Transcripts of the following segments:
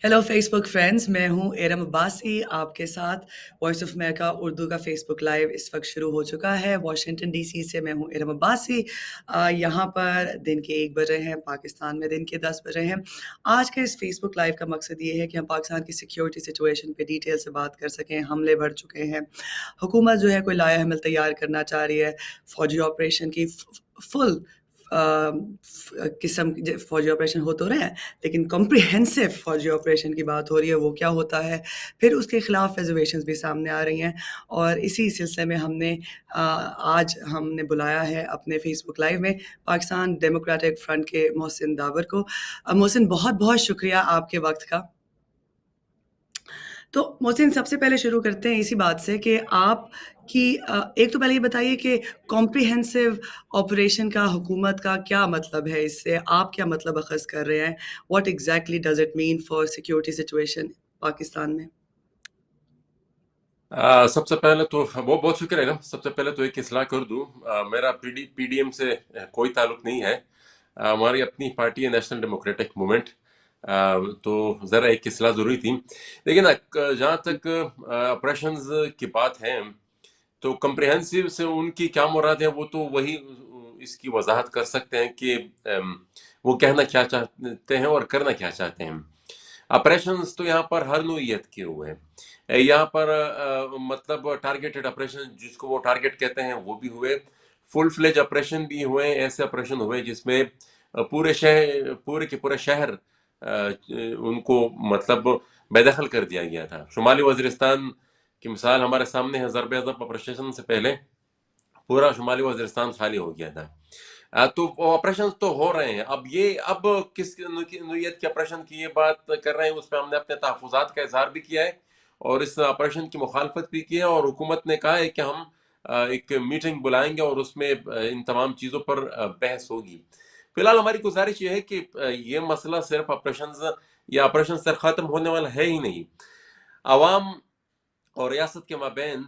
Hello Facebook friends, मैं हूँ एरम अब्बासी आपके साथ। वॉइस ऑफ अमेरिका उर्दू का फेसबुक लाइव इस वक्त शुरू हो चुका है। वाशिंगटन डीसी से मैं हूँ एरम अब्बासी। यहाँ पर दिन के 1 बज रहे हैं, पाकिस्तान में दिन के 10 बज रहे हैं। आज के इस फेसबुक लाइव का मकसद ये है कि हम पाकिस्तान की सिक्योरिटी सिचुएशन पे डिटेल से बात कर सकें। हमले बढ़ चुके हैं, हुकूमत जो है कोई लाया हमल तैयार करना चाह रही है, फौजी ऑपरेशन की फुल किस्म के फौजी ऑपरेशन हो तो रहे हैं, लेकिन कॉम्प्रिहेंसिव फौजी ऑपरेशन की बात हो रही है, वो क्या होता है? फिर उसके खिलाफ रिजर्वेशंस भी सामने आ रही हैं और इसी सिलसिले में आज हमने बुलाया है अपने फेसबुक लाइव में पाकिस्तान डेमोक्रेटिक फ्रंट के मोहसिन दावर को। मोहसिन, बहुत बहुत शुक्रिया आपके वक्त का। तो मोहसिन, सबसे पहले शुरू करते हैं इसी बात से कि एक तो पहले ये बताइए कि कॉम्प्रिहेंसिव ऑपरेशन का हुकूमत का क्या मतलब है? इससे आप क्या मतलब अख़ज़ कर रहे हैं? What exactly does it mean for security situation Pakistan में? सबसे पहले तो बहुत बहुत शुक्रिया इलम। सबसे पहले तो एक इस्लाह कर दूं, मेरा पीडीएम से कोई ताल्लुक नहीं है। हमारी अपनी पार्टी है नेशनल डेमोक्रेटिक मूवमेंट। तो ज़रा एक इस्लाह ज़रूरी थी। लेकिन जहाँ तक ऑपरेशंस की बात है, तो कम्प्रिहेंसिव से उनकी क्या मुराद है, वो तो वही इसकी वजाहत कर सकते हैं कि वो कहना क्या चाहते हैं और करना क्या चाहते हैं। ऑपरेशंस तो यहाँ पर हर नोयत के हुए हैं। यहाँ पर मतलब टारगेटेड ऑपरेशन जिसको वो टारगेट कहते हैं वो भी हुए, फुल फ्लेज ऑपरेशन भी हुए। ऐसे ऑपरेशन हुए जिसमें पूरे के पूरे शहर उनको मतलब बेदखल कर दिया गया था। शुमाली वजीरिस्तान की मिसाल हमारे सामने है। ज़रब अज़ब ऑपरेशन से पहले पूरा शुमाली वजीरिस्तान खाली हो गया था। तो ऑपरेशन तो हो रहे हैं। अब किस नोयत के ऑपरेशन की ये बात कर रहे हैं, उस पर हमने अपने तहफ़्फ़ुज़ात का इजहार भी किया है और इस ऑपरेशन की मुखालफत भी की है। और हुकूमत ने कहा है कि हम एक मीटिंग बुलाएंगे और उसमें इन तमाम चीज़ों पर बहस होगी। फिलहाल हमारी गुजारिश ये है कि ये मसला सिर्फ ऑपरेशन या ऑपरेशन से ख़त्म होने वाला है ही नहीं। आवाम और रियासत के माबैन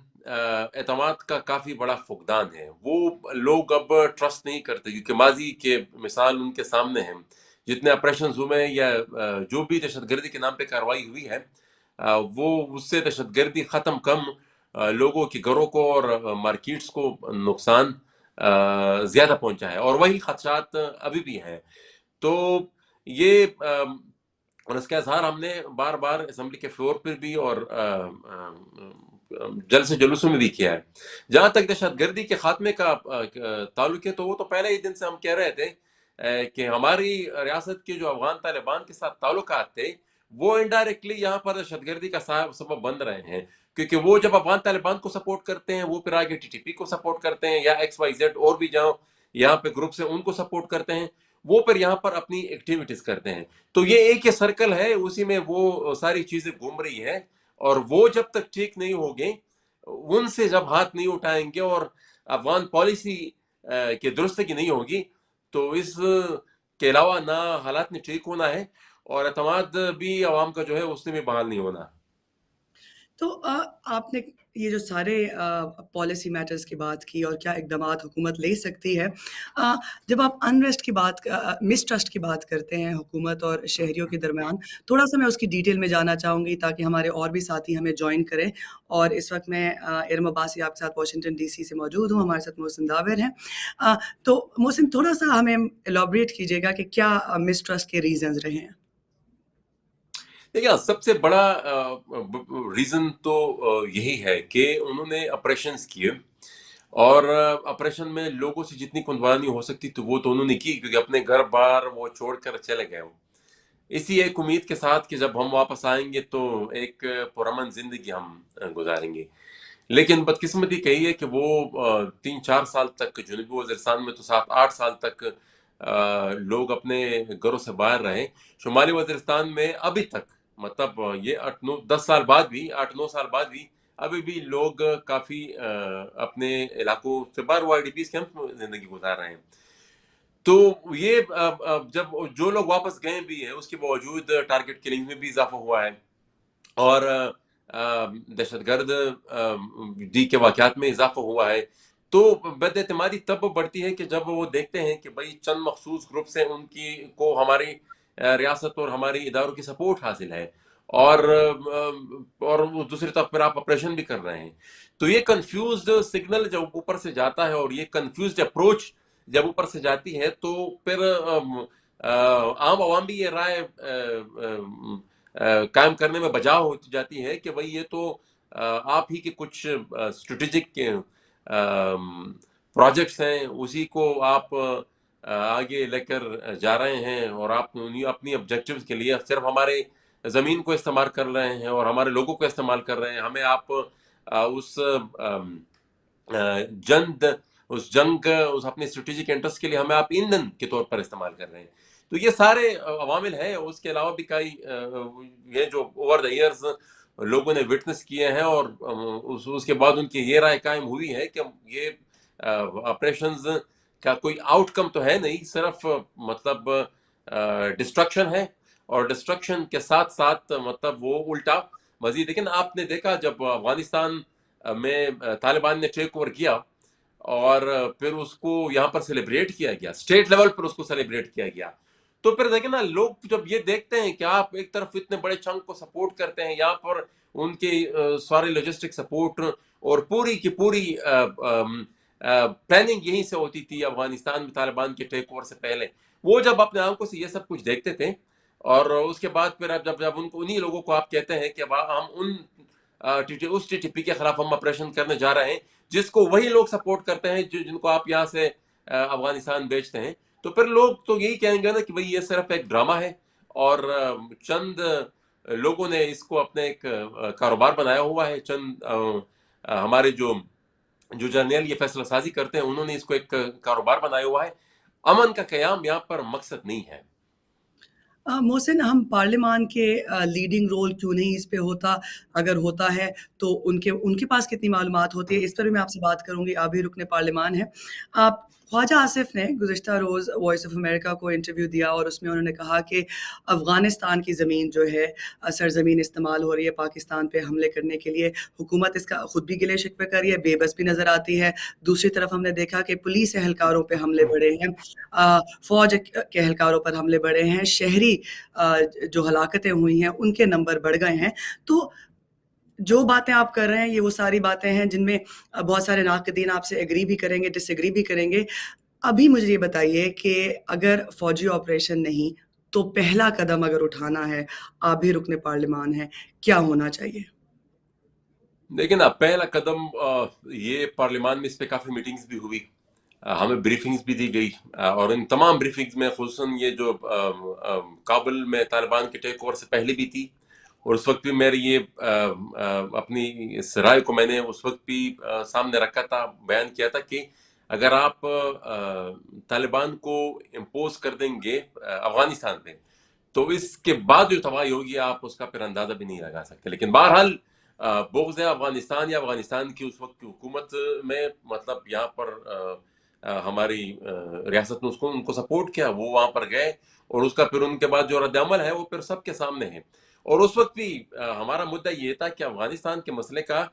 एतमाद का काफ़ी बड़ा फुकदान है। वो लोग अब ट्रस्ट नहीं करते, क्योंकि माजी के मिसाल उनके सामने हैं। जितने ऑपरेशन हुए हैं या जो भी दहशतगर्दी के नाम पे कार्रवाई हुई है, वो उससे दहशतगर्दी ख़त्म कम, लोगों के घरों को और मार्केट्स को नुकसान ज़्यादा पहुंचा है, और वही खदशात अभी भी हैं। तो ये और इसका इजहार हमने बार बार असम्बली के फ्लोर पर भी और जलसे जुलूसों में भी किया है। जहाँ तक दहशतगर्दी के खात्मे का ताल्लुक है, तो वो तो पहले ही दिन से हम कह रहे थे कि हमारी रियासत के जो अफगान तालिबान के साथ ताल्लुकात थे, वो इनडायरेक्टली यहाँ पर दहशतगर्दी का सबब बन रहे हैं। क्योंकि वो जब अफगान तालिबान को सपोर्ट करते हैं, वो फिर आगे टीटीपी को सपोर्ट करते हैं, या XYZ और भी जहाँ यहाँ पे ग्रुप से उनको सपोर्ट करते हैं, वो फिर यहाँ पर अपनी एक्टिविटीज करते हैं। तो ये एक ही सर्कल है, उसी में वो सारी चीजें घूम रही है। और वो जब तक ठीक नहीं होंगे, उनसे जब हाथ नहीं उठाएंगे और अफगान पॉलिसी के दुरुस्तगी नहीं होगी, तो इस के अलावा ना हालात ने ठीक होना है और एतमाद भी आवाम का जो है उसने भी बहाल नहीं होना। तो आपने ये जो सारे पॉलिसी मैटर्स की बात की और क्या इक़दामात हुकूमत ले सकती है। जब आप मिसट्रस्ट की बात करते हैं हुकूमत और शहरियों के दरमियान, थोड़ा-सा मैं उसकी डिटेल में जानना चाहूँगी ताकि हमारे और भी साथी हमें जॉइन करें। और इस वक़्त मैं इरम अब्बासी आपके साथ वाशिंगटन डीसी से मौजूद हूँ, हमारे साथ मोहसिन दावर हैं। तो मोहसिन, थोड़ा-सा हमें इलैबोरेट कीजिएगा कि क्या मिसट्रस्ट के रीज़न्स रहे हैं? देखिए, सबसे बड़ा रीजन तो यही है कि उन्होंने ऑपरेशंस किए, और ऑपरेशन में लोगों से जितनी कुर्बानी हो सकती तो वो तो उन्होंने की, क्योंकि अपने घर बार वो छोड़कर चले गए वो, इसी एक उम्मीद के साथ कि जब हम वापस आएंगे तो एक पुरअमन जिंदगी हम गुजारेंगे। लेकिन बदकिस्मती कही है कि वो 3-4 साल तक जनूबी वजीरिस्तान में, तो 7-8 साल तक लोग अपने घरों से बाहर रहे। शुमाली वजीरिस्तान में अभी तक, मतलब ये 8-9-10 साल बाद भी, 8-9 साल बाद भी अभी भी लोग काफी अपने इलाकों से बाहर वो IDPs कैंप में जिंदगी गुजार रहे हैं। तो ये जब जो लोग वापस गए भी हैं, उसके बावजूद टारगेट किलिंग में भी इजाफा हुआ है, और दहशतगर्द डी के वाकयात में इजाफा हुआ है। तो बदएतमादी तब बढ़ती है कि जब वो देखते हैं कि भाई चंद मखसूस ग्रुप से उनकी को हमारी ریاست اور ہماری اداروں کی سپورٹ حاصل ہے، اور دوسری طرف پھر آپ آپریشن بھی کر رہے ہیں. تو یہ کنفیوزڈ سگنل جب اوپر سے جاتا ہے، اور یہ کنفیوزڈ اپروچ جب اوپر سے جاتی ہے، تو پھر عام عوام بھی یہ رائے قائم کرنے میں بجاؤ ہو جاتی ہے کہ بھئی یہ تو آپ ہی کے کچھ اسٹریٹجک پروجیکٹس ہیں، اسی کو آپ آگے لے کر جا رہے ہیں، اور آپ اپنی آبجیکٹیوز کے لیے صرف ہمارے زمین کو استعمال کر رہے ہیں اور ہمارے لوگوں کو استعمال کر رہے ہیں. ہمیں آپ اس جنگ اس اپنے اسٹریٹجک انٹرسٹ کے لیے ہمیں آپ ایندھن کے طور پر استعمال کر رہے ہیں. تو یہ سارے عوامل ہیں. اس کے علاوہ بھی کئی یہ جو اوور دا ایئرز لوگوں نے وٹنس کیے ہیں، اور اس کے بعد ان کی یہ رائے قائم ہوئی ہے کہ یہ آپریشنز کا کوئی آؤٹ کم تو ہے نہیں، صرف مطلب ڈسٹرکشن ہے، اور ڈسٹرکشن کے ساتھ ساتھ مطلب وہ الٹا مزید. لیکن آپ نے دیکھا جب افغانستان میں طالبان نے ٹیک اوور کیا، اور پھر اس کو یہاں پر سیلیبریٹ کیا گیا، اسٹیٹ لیول پر اس کو سیلیبریٹ کیا گیا، تو پھر دیکھیں نا، لوگ جب یہ دیکھتے ہیں کہ آپ ایک طرف اتنے بڑے چنک کو سپورٹ کرتے ہیں، یہاں پر ان کی سارے لاجسٹک سپورٹ اور پوری کی پوری پلاننگ یہیں سے ہوتی تھی افغانستان میں طالبان کے ٹیک اوور سے پہلے. وہ جب اپنے آنکھوں سے یہ سب کچھ دیکھتے تھے، اور اس کے بعد پھر اب جب ان کو انہی لوگوں کو آپ کہتے ہیں کہ ہم اس ٹی ٹی پی کے خلاف ہم آپریشن کرنے جا رہے ہیں، جس کو وہی لوگ سپورٹ کرتے ہیں جن کو آپ یہاں سے افغانستان بیچتے ہیں، تو پھر لوگ تو یہی کہیں گے نا کہ بھئی یہ صرف ایک ڈرامہ ہے، اور چند لوگوں نے اس کو اپنے ایک کاروبار بنایا ہوا ہے. چند ہمارے جو جرنیل یہ فیصلہ سازی کرتے ہیں، انہوں نے اس کو ایک کاروبار بنایا ہوا ہے. امن کا قیام یہاں پر مقصد نہیں ہے. محسن، ہم پارلیمان کے لیڈنگ رول کیوں نہیں اس پہ ہوتا؟ اگر ہوتا ہے تو ان کے پاس کتنی معلومات ہوتی ہے؟ اس پر بھی میں آپ سے بات کروں گی. آپ بھی رکن پارلیمان ہیں. آپ خواجہ آصف نے گزشتہ روز وائس آف امریکہ کو انٹرویو دیا، اور اس میں انہوں نے کہا کہ افغانستان کی زمین جو ہے سرزمین استعمال ہو رہی ہے پاکستان پہ حملے کرنے کے لیے. حکومت اس کا خود بھی گلے شکوے کر رہی ہے، بے بس بھی نظر آتی ہے. دوسری طرف ہم نے دیکھا کہ پولیس اہلکاروں پہ حملے بڑھے ہیں، فوج کے اہلکاروں پر حملے بڑھے ہیں، شہری جو ہلاکتیں ہوئی ہیں ان کے نمبر بڑھ گئے ہیں. تو جو باتیں آپ کر رہے ہیں یہ وہ ساری باتیں ہیں جن میں بہت سارے ناقدین آپ سے ایگری بھی کریں گے، ڈس ایگری بھی کریں گے. ابھی مجھے یہ بتائیے کہ اگر فوجی آپریشن نہیں تو پہلا قدم اگر اٹھانا ہے، آپ بھی رکن پارلیمان ہیں، کیا ہونا چاہیے؟ لیکن اب پہلا قدم یہ پارلیمان میں اس پہ کافی میٹنگز بھی ہوئی، ہمیں بریفنگز بھی دی گئی، اور ان تمام بریفنگز میں خصوصاً یہ جو کابل میں طالبان کے ٹیک اوور سے پہلے بھی تھی، اور اس وقت بھی میری یہ اپنی اس رائے کو میں نے اس وقت بھی سامنے رکھا تھا، بیان کیا تھا کہ اگر آپ طالبان کو امپوز کر دیں گے افغانستان پہ، تو اس کے بعد جو تباہی ہوگی آپ اس کا پھر اندازہ بھی نہیں لگا سکتے. لیکن بہرحال بغض افغانستان یا افغانستان کی اس وقت کی حکومت میں، مطلب یہاں پر ہماری ریاست نے ان کو سپورٹ کیا، وہ وہاں پر گئے، اور اس کا پھر ان کے بعد جو رد عمل ہے وہ پھر سب کے سامنے ہے. اور اس وقت بھی ہمارا مدعا یہ تھا کہ افغانستان کے مسئلے کا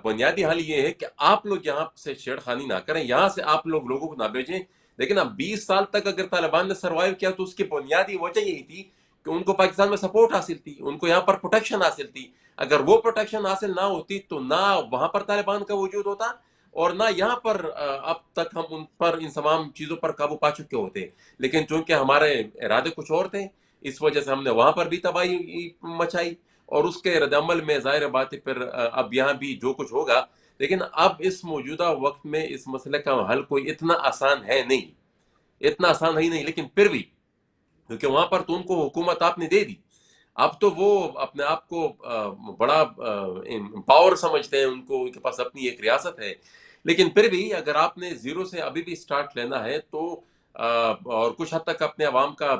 بنیادی حل یہ ہے کہ آپ لوگ یہاں سے چھیڑ خانی نہ کریں، یہاں سے آپ لوگوں کو نہ بھیجیں. لیکن اب 20 سال تک اگر طالبان نے سروائیو کیا تو اس کی بنیادی وجہ یہی تھی کہ ان کو پاکستان میں سپورٹ حاصل تھی، ان کو یہاں پر پروٹیکشن حاصل تھی. اگر وہ پروٹیکشن حاصل نہ ہوتی تو نہ وہاں پر طالبان کا وجود ہوتا، اور نہ یہاں پر اب تک ہم ان تمام چیزوں پر قابو پا چکے ہوتے. لیکن چونکہ ہمارے ارادے کچھ اور تھے، اس وجہ سے ہم نے وہاں پر بھی تباہی مچائی، اور اس کے رد عمل میں ظاہر بات ہے پھر اب یہاں بھی جو کچھ ہوگا. لیکن اب اس موجودہ وقت میں اس مسئلے کا حل کوئی اتنا آسان ہے نہیں، اتنا آسان ہی نہیں. لیکن پھر بھی کیونکہ وہاں پر تو ان کو حکومت آپ نے دے دی، اب تو وہ اپنے آپ کو بڑا پاور سمجھتے ہیں، ان کے پاس اپنی ایک ریاست ہے. لیکن پھر بھی اگر آپ نے زیرو سے ابھی بھی سٹارٹ لینا ہے تو اور کچھ حد تک اپنے عوام کا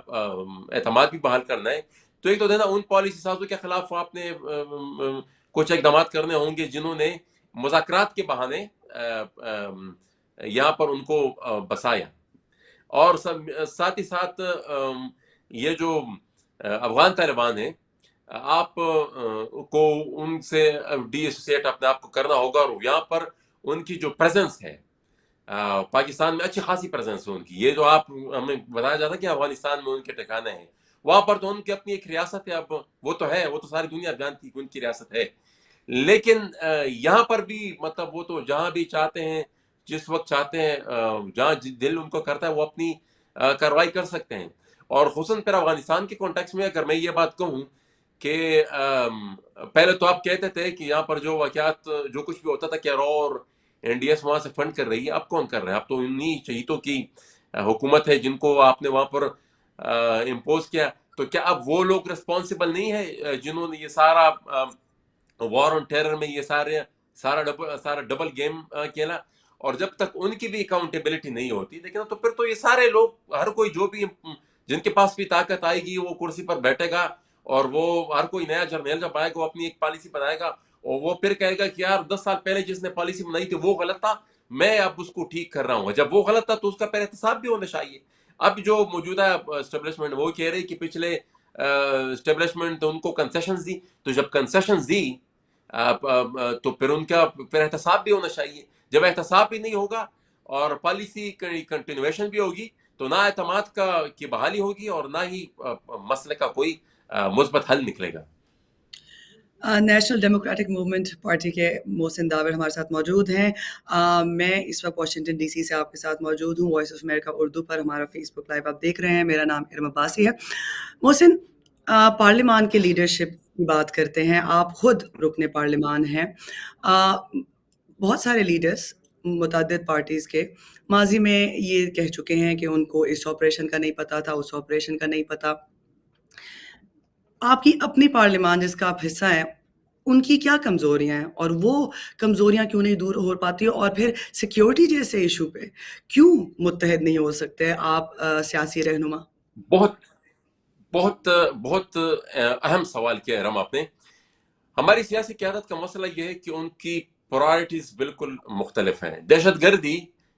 اعتماد بھی بحال کرنا ہے، تو ایک تو دینا ان پالیسی سازوں کے خلاف آپ نے کچھ اقدامات کرنے ہوں گے جنہوں نے مذاکرات کے بہانے یہاں پر ان کو بسایا. اور ساتھ ہی ساتھ یہ جو افغان طالبان ہیں، آپ کو ان سے ڈی ایسوسیٹ اپنے آپ کو کرنا ہوگا، اور یہاں پر ان کی جو پریزنس ہے پاکستان میں اچھی خاصی پریزنس ہے ان کی. یہ جو آپ ہمیں بتایا جاتا ہے کہ افغانستان میں ان کے ٹھکانے ہیں، वहां पर तो उनकी अपनी एक रियासत है, अब वो तो है, वो तो सारी दुनिया जानती है कि उनकी रियासत है। लेकिन यहाँ पर भी मतलब वो तो जहां भी चाहते हैं, जिस वक्त चाहते हैं, जहां दिल उनको करता है वो अपनी कार्रवाई कर सकते हैं। और खुसन फिर अफगानिस्तान के कॉन्टेक्स्ट में अगर मैं ये बात कहूँ कि पहले तो आप कहते थे कि यहाँ पर जो वाकयात जो कुछ भी होता था कि रॉ और एनडीएस वहां से फंड कर रही है, अब कौन कर रहा है? अब तो उन्हीं शहीदों की हुकूमत है जिनको आपने वहां पर इम्पोज किया। तो क्या अब वो लोग रिस्पॉन्सिबल नहीं है जिन्होंने ये सारा वॉर ऑन टेरर में ये सारा डबल गेम खेला? और जब तक उनकी भी अकाउंटेबिलिटी नहीं होती, लेकिन तो फिर तो ये सारे लोग, हर कोई जो भी जिनके पास भी ताकत आएगी वो कुर्सी पर बैठेगा, और वो हर कोई नया जर्नल जब आएगा वो अपनी एक पॉलिसी बनाएगा, और वो फिर कहेगा कि यार 10 साल पहले जिसने पॉलिसी बनाई थी वो गलत था, मैं अब उसको ठीक कर रहा हूँ। जब वो गलत था तो उसका फिर एहतसाब भी होना चाहिए। अब जो मौजूदा एस्टेब्लिशमेंट वो कह रही कि पिछले एस्टेब्लिशमेंट उनको कंसेशन दी, तो जब कंसेशन दी तो फिर उनका फिर एहतसाब भी होना चाहिए। जब एहतसाब भी नहीं होगा और पॉलिसी कंटिन्यूएशन भी होगी, तो ना एतमाद की बहाली होगी और ना ही मसले का कोई मुस्बत हल निकलेगा। नेशनल डेमोक्रेटिक मूवमेंट पार्टी के मोहसिन दावर हमारे साथ मौजूद हैं। मैं इस वक्त वाशिंगटन डीसी से आपके साथ मौजूद हूँ। वॉइस ऑफ अमेरिका उर्दू पर हमारा फेसबुक लाइव आप देख रहे हैं। मेरा नाम इरम अब्बासी है। मोहसिन, पार्लियामान की लीडरशिप की बात करते हैं। आप खुद रुकने पार्लियामान हैं। बहुत सारे लीडर्स मुतअद्दिद पार्टीज़ के माजी में ये कह चुके हैं कि उनको इस ऑपरेशन का नहीं पता था, उस ऑपरेशन का नहीं पता। आपकी अपनी पार्लियामान जिसका आप हिस्सा हैं, उनकी क्या कमज़ोरियाँ हैं और वो कमज़ोरियाँ क्यों नहीं दूर हो पाती? और फिर सिक्योरिटी जैसे इश्यू पे क्यों मुत्तहद नहीं हो सकते आप सियासी रहनुमा? बहुत बहुत बहुत अहम सवाल किया है रम आपने। हमारी सियासी क़यादत का मसला ये है कि उनकी प्रायोरिटीज बिल्कुल मुख्तलिफ हैं। दहशत गर्दी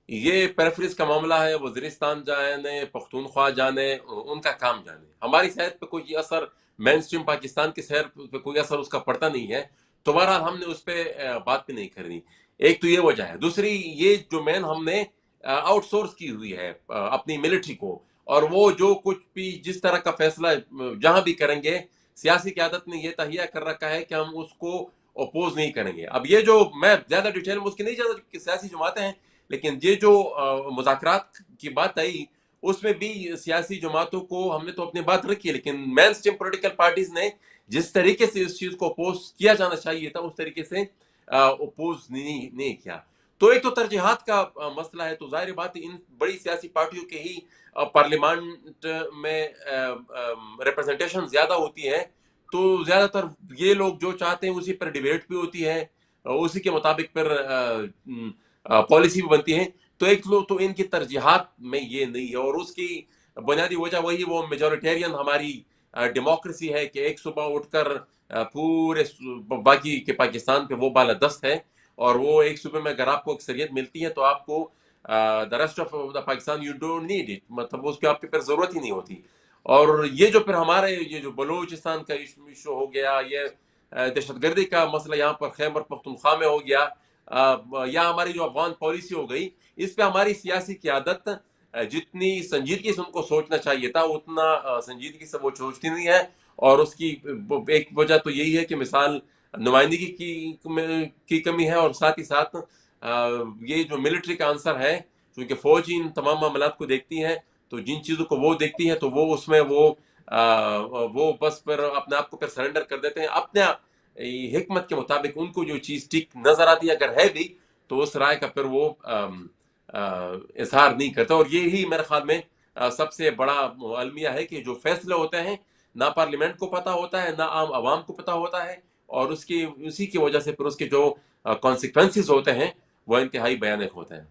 ये पेरिफेरीज का मामला है, वजीरिस्तान जाने, पख्तूनख्वा जाने, उनका काम जाने, हमारी सेहत पे कोई असर, मेन स्ट्रीम पाकिस्तान की सेहत पे कोई असर उसका पड़ता नहीं है। तो बहरहाल हमने उस पर बात भी नहीं करनी। एक तो ये वजह है। दूसरी, ये जो मैन हमने आउटसोर्स की हुई है अपनी मिलिट्री को, और वो जो कुछ भी जिस तरह का फैसला जहां भी करेंगे, सियासी क़यादत ने यह तहिया कर रखा है कि हम उसको अपोज नहीं करेंगे। अब ये जो, मैं ज्यादा डिटेल में उसकी नहीं जाता कि सियासी जमातें हैं, लेकिन ये जो मुज़ाकरात की बात आई उसमें भी सियासी जमातों को हमने तो अपनी बात रखी है, लेकिन मेन स्ट्रीम पोलिटिकल पार्टीज ने जिस तरीके से इस चीज को अपोज किया जाना चाहिए था उस तरीके से अपोज नहीं किया। तो एक तो तरजीहात का मसला है। तो जाहिर बात है इन बड़ी सियासी पार्टियों के ही पार्लियामेंट में रिप्रेजेंटेशन ज्यादा होती है, तो ज्यादातर ये लोग जो चाहते हैं उसी पर डिबेट भी होती है, उसी के मुताबिक फिर पॉलिसी भी बनती है। तो एक लोग तो इनकी तरजीहात में ये नहीं है, और उसकी बुनियादी वजह वही वो मेजोरिटेरियन हमारी डेमोक्रेसी है कि एक सुबह उठकर पूरे बाकी के पाकिस्तान पे वो बालादस्त है, और वो एक सूबे में अगर आपको अक्सरियत मिलती है तो आपको the rest of the Pakistan you don't need it, मतलब उसकी आपके फिर जरूरत ही नहीं होती। और ये जो फिर हमारे ये जो बलूचिस्तान का इशू हो गया, ये दहशतगर्दी का मसला यहाँ पर खैबर पख्तूनख्वा में हो गया, या हमारी जो अफगान पॉलिसी हो गई, इस पे हमारी सियासी क़यादत जितनी संजीदगी से उनको सोचना चाहिए था उतना संजीदगी से वो सोचती नहीं है। और उसकी एक वजह तो यही है कि मिसाल नुमाइंदगी की कमी है, और साथ ही साथ ये जो मिलिट्री का आंसर है, क्योंकि फौज इन तमाम मामलात को देखती है, तो जिन चीज़ों को वो देखती है तो वो उसमें वो बस पर अपने आप को फिर सरेंडर कर देते हैं अपने हिकमत के मुताबिक। उनको जो चीज़ ठीक नजर आती है अगर है भी, तो उस राय का फिर वो इजहार नहीं करता। और ये ही मेरे ख्याल में सबसे बड़ा अलमिया है कि जो फैसले होते हैं ना पार्लियामेंट को पता होता है ना आम आवाम को पता होता है, और उसी की वजह से फिर उसके जो कॉन्सिक्वेंसेस होते हैं वो इंतहाई भयानक होते हैं।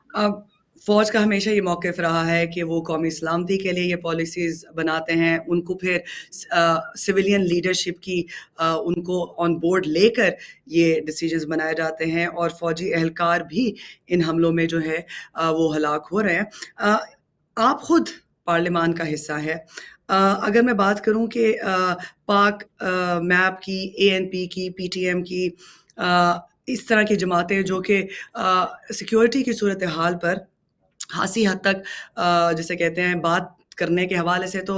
अब फ़ौज का हमेशा ये मौक़िफ़ रहा है कि वो कौमी सलामती के लिए ये पॉलिसीज़ बनाते हैं। उनको फिर सिविलियन लीडरशिप की उनको ऑन बोर्ड लेकर ये डिसीजंस बनाए जाते हैं, और फ़ौजी एहलकार भी इन हमलों में जो है वो हलाक हो रहे हैं। आप खुद पार्लियामान का हिस्सा हैं। अगर मैं बात करूँ कि पाक मैप की, एएनपी की, पीटीएम की, इस तरह की जमातें जो कि सिक्योरिटी की सूरत हाल पर खासी हद तक जिसे कहते हैं बात کرنے کے حوالے سے تو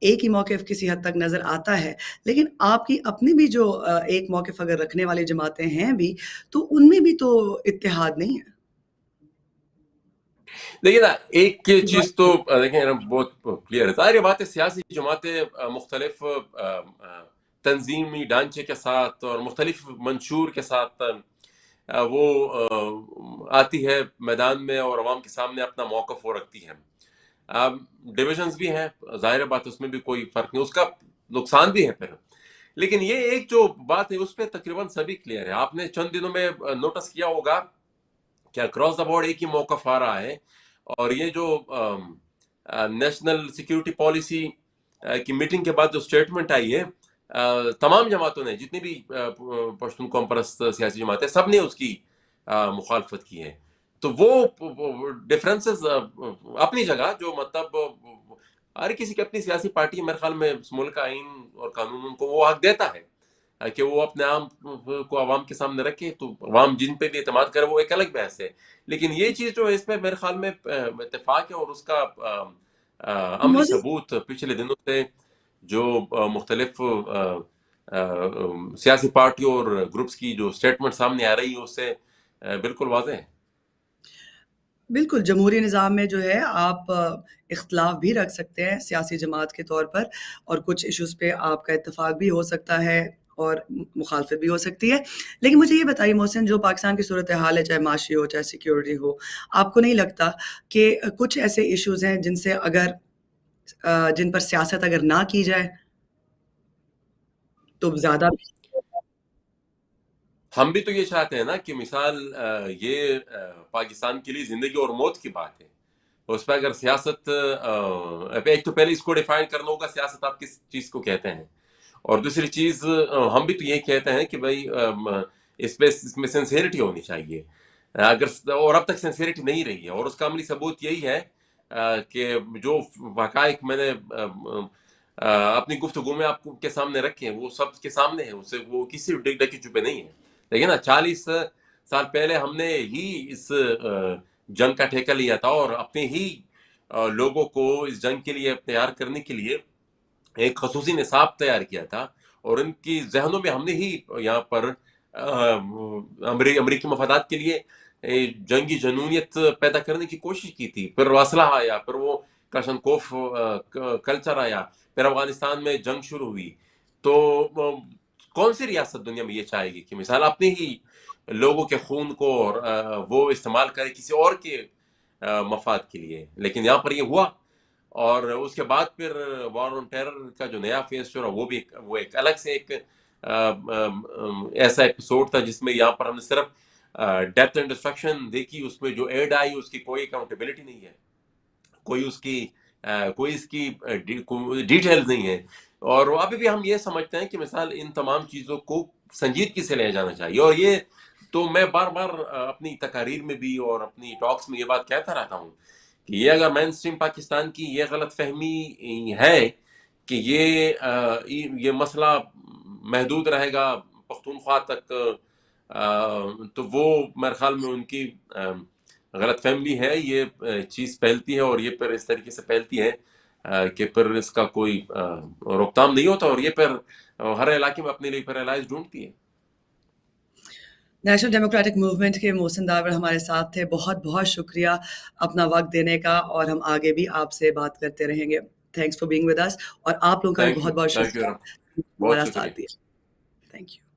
ایک ہی موقف کسی حد تک نظر آتا ہے، لیکن آپ کی اپنی بھی جو ایک موقف اگر رکھنے والی جماعتیں ہیں بھی، تو ان میں بھی تو اتحاد نہیں ہے۔ دیکھیے نا، ایک چیز تو دیکھیں نا بہت کلیئر ہے، ظاہر بات ہے سیاسی جماعتیں مختلف تنظیمی ڈھانچے کے ساتھ اور مختلف منشور کے ساتھ وہ آتی ہے میدان میں اور عوام کے سامنے اپنا موقف وہ رکھتی ہے۔ ڈویژنز بھی ہیں، ظاہر بات اس میں بھی کوئی فرق نہیں، اس کا نقصان بھی ہے پھر، لیکن یہ ایک جو بات ہے اس پہ تقریباً سبھی کلیئر ہے۔ آپ نے چند دنوں میں نوٹس کیا ہوگا کہ اکراس دا بورڈ ایک ہی موقف آ رہا ہے، اور یہ جو نیشنل سیکیورٹی پالیسی کی میٹنگ کے بعد جو سٹیٹمنٹ آئی ہے، تمام جماعتوں نے، جتنی بھی پشتون قوم پرست سیاسی جماعتیں، سب نے اس کی مخالفت کی ہے۔ تو وہ ڈفرینسز اپنی جگہ، جو مطلب ہر کسی کی اپنی سیاسی پارٹی، میرے خیال میں اس ملک کا آئین اور قانون ان کو وہ حق دیتا ہے کہ وہ اپنے عام کو عوام کے سامنے رکھے، تو عوام جن پہ بھی اعتماد کرے وہ ایک الگ بحث ہے۔ لیکن یہ چیز جو ہے اس میں میرے خیال میں اتفاق ہے، اور اس کا عملی موزی ثبوت پچھلے دنوں سے جو مختلف سیاسی پارٹیوں اور گروپس کی جو سٹیٹمنٹ سامنے آ رہی ہے اس سے بالکل واضح ہے۔ بالکل، جمہوری نظام میں جو ہے آپ اختلاف بھی رکھ سکتے ہیں سیاسی جماعت کے طور پر، اور کچھ ایشوز پہ آپ کا اتفاق بھی ہو سکتا ہے اور مخالفت بھی ہو سکتی ہے۔ لیکن مجھے یہ بتائیے محسن، جو پاکستان کی صورتحال ہے، چاہے معاشی ہو چاہے سیکیورٹی ہو، آپ کو نہیں لگتا کہ کچھ ایسے ایشوز ہیں جن سے جن پر سیاست اگر نہ کی جائے تو زیادہ ہم بھی تو یہ چاہتے ہیں نا کہ مثال یہ پاکستان کے لیے زندگی اور موت کی بات ہے، اس پہ اگر سیاست ایک تو پہلے اس کو ڈیفائن کرنا ہوگا سیاست آپ کس چیز کو کہتے ہیں، اور دوسری چیز ہم بھی تو یہی کہتے ہیں کہ بھائی اس میں سنسیئرٹی ہونی چاہیے، اگر اور اب تک سنسیئرٹی نہیں رہی ہے، اور اس کا عملی ثبوت یہی ہے کہ جو حقائق میں نے اپنی گفتگو میں آپ کے سامنے رکھے ہیں وہ سب کے سامنے ہیں، اسے وہ کسی ڈکی چھپے نہیں ہے۔ دیکھیں نا، 40 سال پہلے ہم نے ہی اس جنگ کا ٹھیکہ لیا تھا، اور اپنے ہی لوگوں کو اس جنگ کے لیے تیار کرنے کے لیے ایک خصوصی نصاب تیار کیا تھا، اور ان کی ذہنوں میں ہم نے ہی یہاں پر امریکی مفادات کے لیے جنگی جنونیت پیدا کرنے کی کوشش کی تھی۔ پھر اسلحہ آیا، پھر وہ کلاشنکوف کلچر آیا، پھر افغانستان میں جنگ شروع ہوئی۔ تو کون سی ریاست دنیا میں یہ چاہے گی کہ مثال اپنے ہی لوگوں کے خون کو وہ استعمال کرے کسی اور کے مفاد کے لیے؟ لیکن یہاں پر یہ ہوا، اور اس کے بعد پھر وار آن ٹیرر کا جو نیا فیز شروع، وہ ایک الگ سے ایک ایسا ایپیسوڈ تھا جس میں یہاں پر ہم نے صرف ڈیتھ اینڈ ڈسٹرکشن دیکھی، اس میں جو ایڈ آئی اس کی کوئی اکاؤنٹیبلٹی نہیں ہے، کوئی اس کی ڈیٹیلز نہیں ہے، اور ابھی بھی ہم یہ سمجھتے ہیں کہ مثال ان تمام چیزوں کو سنجیدگی سے لے جانا چاہیے۔ اور یہ تو میں بار بار اپنی تقاریر میں بھی اور اپنی ٹاکس میں یہ بات کہتا رہتا ہوں کہ یہ اگر مین اسٹریم پاکستان کی یہ غلط فہمی ہے کہ یہ مسئلہ محدود رہے گا پختونخوا تک، تو وہ میرے خیال میں ان کی غلط فہمی ہے، یہ چیز پھیلتی ہے، اور یہ پھر اس طریقے سے پھیلتی ہے کہ پھر اس کا کوئی روک تھام نہیں ہوتا، اور یہ پھر ہر علاقے میں اپنے لیے پھر الائز ڈھونڈتی ہے۔ نیشنل ڈیموکریٹک موومنٹ کے محسن داور ہمارے ساتھ تھے، بہت بہت شکریہ اپنا وقت دینے کا، اور ہم آگے بھی آپ سے بات کرتے رہیں گے۔ Thanks for being with us, اور آپ لوگوں کا بھی تھینک یو، بہت بہت تھینک یو، شکریہ بہت ہمارا شکریہ۔ ساتھ دیا۔ Thank you.